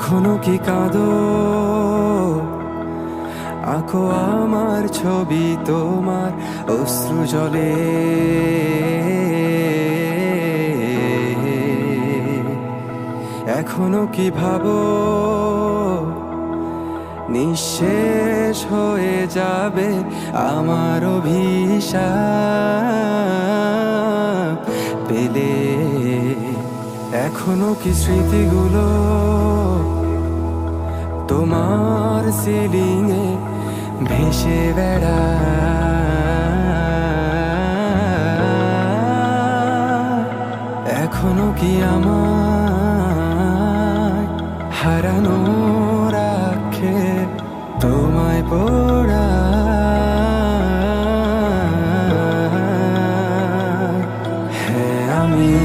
এখনো কি কাঁদো? আঁকো আমার ছবি তোমার অশ্রু জলে। এখনো কি ভাবো নিঃশেষ হয়ে যাবে আমার অভিশাপ পেলে? এখনো কি স্মৃতিগুলো তোমার সিলিংয়ে ভেসে বেড়ায়? এখনো কি আমায় হারানো রাখে তোমায় পড়া? হ্যাঁ, আমি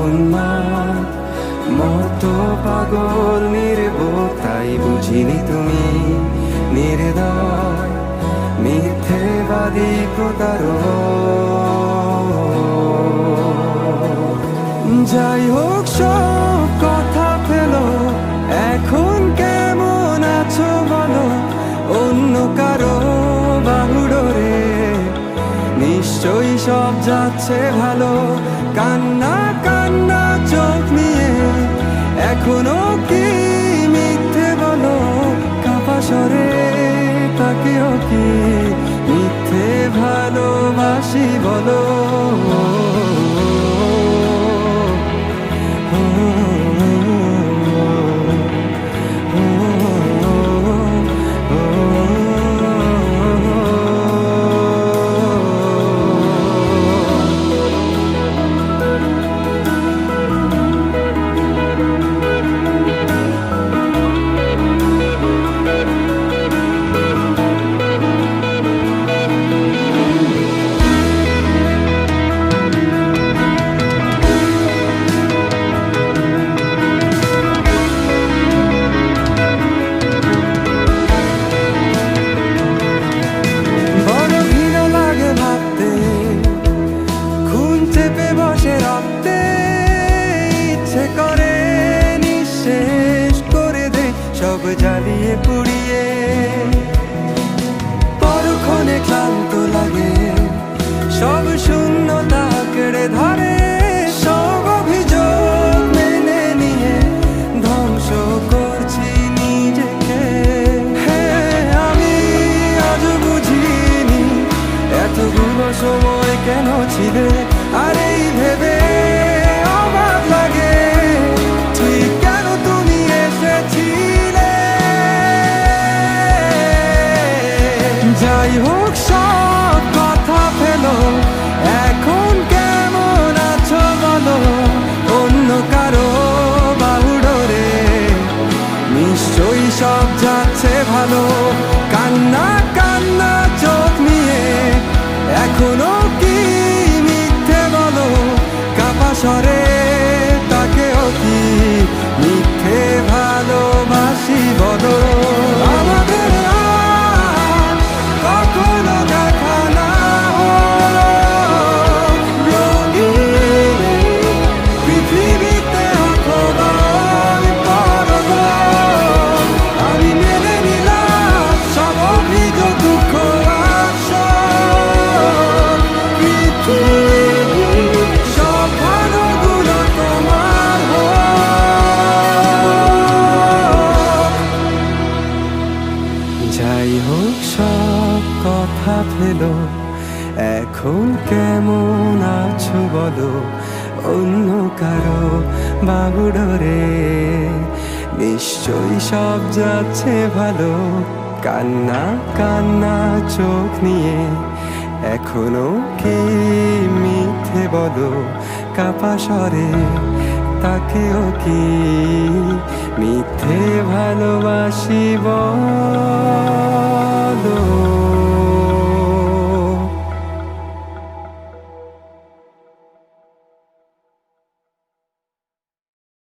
উন্মাদ মতো পাগল নির্বোধ, তাই বুঝিনি তুমি নির্দয় মিথ্যেবাদী প্রতারক। যাই হোক সব কথা ফেলো, এখন কেমন আছো বলো? অন্য কারো বাহুডোরে নিশ্চয়ই সব যাচ্ছে ভালো। কান্না কান্না চোখ নিয়ে এখনো কি মিথ্যে বলো? কাপা স্বরে তাকেও কি মিথ্যে ভালোবাসি বলো? জ্বালিয়ে পুড়িয়ে পরক্ষণে ক্লান্ত লাগে, সব শূন্যতা কেড়ে ধরে। সব অভিযোগ মেনে নিয়ে ধ্বংস করছি নিজেকে। হ্যাঁ, আমি আজ বুঝিনি এতগুলো সময় কেন ছিলে। আর এই ভেবে অবাক লাগে ঠিক কেন তুমি এসেছিলে। যাই হোক সব কথা ফেলো, এখন কেমন আছো বলো? অন্য কারো বাহুডোরে নিশ্চয়ই সব যাচ্ছে ভালো। কান্না কান্না চোখ নিয়ে এখনো কি মিথ্যে বলো? কাপা স্বরে তাকেও কি মিথ্যে ভালোবাসি বলো? আমাদের কখনো দেখা না হলো রঙিন পৃথিবীতে অথবা পরব। আমি মেনে নিলাম সব অভিযোগ, দুঃখ পৃথিবী সব ভালোগুলো তোমার হোক। যাই হোক সব কথা ফেলো, এখন কেমন আছো বলো? অন্য কারো বাহুডোরে নিশ্চয়ই সব যাচ্ছে ভালো। কান্না কান্না চোখ নিয়ে এখনো কি মিথ্যে বলো? কাপা স্বরে তাকেও কি মিথ্যে ভালোবাসি বলো?